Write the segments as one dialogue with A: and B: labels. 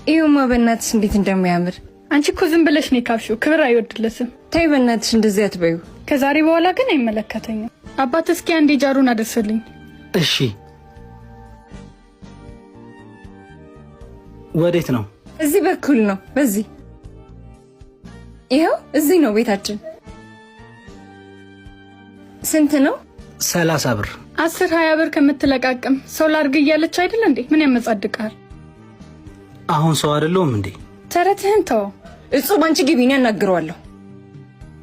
A: ይሁማ በእናትሽ እንዴት እንደሚያምር።
B: አንቺ እኮ ዝም ብለሽ ነው የካብሽው፣ ክብር አይወድለትም።
A: ተይ በእናትሽ እንደዚህ አትበዩ።
B: ከዛሬ በኋላ ግን አይመለከተኝም። አባት እስኪ አንዴ ጃሩን አደርስልኝ።
C: እሺ። ወዴት ነው?
A: እዚህ በኩል ነው። በዚህ ይኸው እዚህ ነው ቤታችን። ስንት ነው?
C: 30 ብር።
B: 10-20 ብር ከምትለቃቅም ሰው ላርግ እያለች አይደል እንዴ? ምን ያመጻድቃል?
C: አሁን ሰው አይደለሁም እንዴ?
B: ተረትህን ተው።
A: እጹብ አንቺ ግቢና እናግረዋለሁ።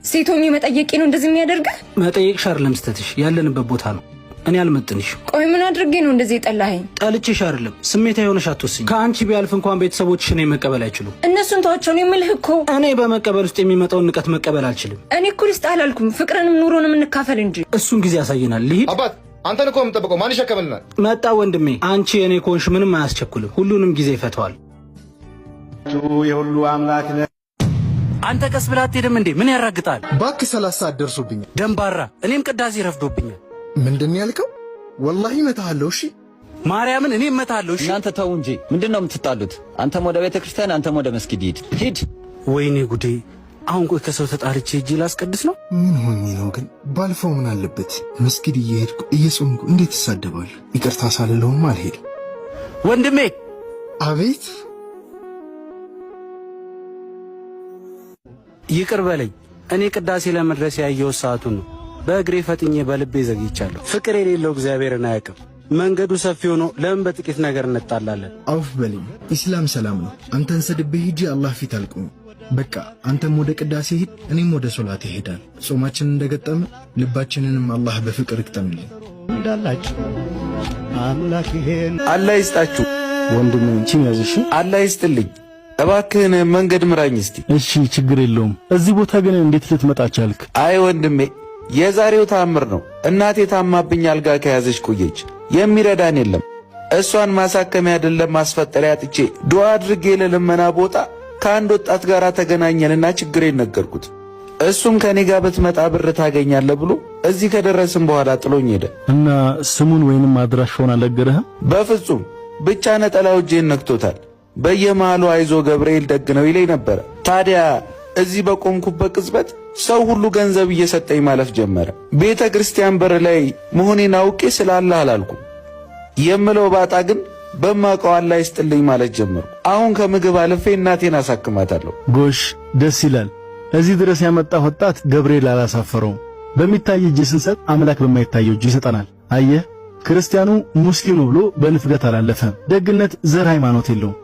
A: ሴቶኝ መጠየቄ ነው እንደዚህ የሚያደርገ?
C: መጠየቅሽ አይደለም ስተትሽ፣ ያለንበት ቦታ ነው። እኔ አልመጥንሽ።
A: ቆይ ምን አድርጌ ነው እንደዚህ የጠላኸኝ?
C: ጠልቼሽ አይደለም፣ ስሜታዊ ሆነሽ አትወስኝ። ከአንቺ ቢያልፍ እንኳን ቤተሰቦችሽ እኔ መቀበል አይችሉም።
A: እነሱን ተዋቸው ነው የምልህ እኮ።
C: እኔ በመቀበል ውስጥ የሚመጣውን ንቀት መቀበል አልችልም።
A: እኔ እኮ ልስጥ አላልኩም፣ ፍቅርንም ኑሮንም እንካፈል እንጂ።
C: እሱን ጊዜ ያሳየናል። ልሂድ።
D: አባት አንተን እኮ የምጠብቀው ማን ይሸከምልናል?
C: መጣ ወንድሜ። አንቺ የኔ ኮንሽ ምንም አያስቸኩልም፣ ሁሉንም ጊዜ ይፈተዋል።
E: የሁሉ አምላክ ነህ
C: አንተ። ቀስ ብለህ አትሄድም እንዴ? ምን ያራግጣል?
F: ባክ 30 ሰዓት ደርሶብኛል።
C: ደንባራ፣ እኔም ቅዳሴ ረፍዶብኛል።
F: ምንድን ያልከው? ወላሂ እመታለሁ። እሺ
C: ማርያምን፣ እኔ እመታለሁ። እሺ
G: እናንተ ተው እንጂ ምንድነው የምትጣሉት? አንተም ወደ ቤተ ክርስቲያን፣ አንተም ወደ መስጊድ ሂድ ሂድ።
C: ወይኔ ጉዴ! አሁን ቆይ ከሰው ተጣልቼ እጄ ላስቀድስ ነው?
F: ምን ሆኜ ነው ግን? ባልፈው ምን አለበት? መስጊድ እየሄድኩ እየጾምኩ እንዴት እሳደባለሁ? ይቅርታ ሳልለውም አልሄድም።
C: ወንድሜ።
F: አቤት።
C: ይቅር በለኝ። እኔ ቅዳሴ ለመድረስ ያየው ሰዓቱን ነው። በእግሬ ፈጥኜ በልቤ ዘግይቻለሁ። ፍቅር የሌለው እግዚአብሔርን አያውቅም። መንገዱ ሰፊ ሆኖ ለምን በጥቂት ነገር እንጣላለን?
F: አውፍ በለኝ። ኢስላም ሰላም ነው። አንተን ሰድቤ ሂጂ አላህ ፊት አልቆም። በቃ አንተም ወደ ቅዳሴ ሂድ፣ እኔም ወደ ሶላት ይሄዳል። ጾማችንን እንደገጠመ ልባችንንም አላህ በፍቅር ይክተምልን።
E: እንዳላችሁ አምላክ ይሄን
G: አላህ ይስጣችሁ።
E: ወንድም እንቺን ያዝሽ።
G: አላህ ይስጥልኝ። እባክህን መንገድ ምራኝ እስቲ።
E: እሺ ችግር የለውም። እዚህ ቦታ ግን እንዴት ልትመጣ ቻልክ?
G: አይ ወንድሜ፣ የዛሬው ተአምር ነው። እናቴ ታማብኝ አልጋ ከያዘች ቆየች። የሚረዳን የለም። እሷን ማሳከሚያ አይደለም ማስፈጠሪያ አጥቼ ዱዓ አድርጌ ለልመና ቦታ ከአንድ ወጣት ጋር ተገናኘንና ችግሬን ነገርኩት። እሱም ከኔ ጋር ብትመጣ ብር ታገኛለህ ብሎ እዚህ ከደረስን በኋላ ጥሎኝ ሄደ።
E: እና ስሙን ወይንም አድራሻውን አልነገረህም?
G: በፍጹም። ብቻ ነጠላው እጄን ነክቶታል። በየመሃሉ አይዞ ገብርኤል ደግ ነው ይለኝ ነበር። ታዲያ እዚህ በቆምኩበት ቅጽበት ሰው ሁሉ ገንዘብ እየሰጠኝ ማለፍ ጀመረ። ቤተ ክርስቲያን በር ላይ መሆኔን አውቄ ስላለ አላልኩም። የምለው ባጣ ግን በማውቀው አላህ ይስጥልኝ ማለት ጀመርኩ። አሁን ከምግብ አልፌ እናቴን አሳክማታለሁ።
E: ጎሽ ደስ ይላል። እዚህ ድረስ ያመጣ ወጣት ገብርኤል አላሳፈረውም። በሚታይ እጅ ስንሰጥ አምላክ በማይታየው እጅ ይሰጠናል። አየህ፣ ክርስቲያኑ ሙስሊሙ ብሎ በንፍገት አላለፈም። ደግነት ዘር ሃይማኖት የለውም።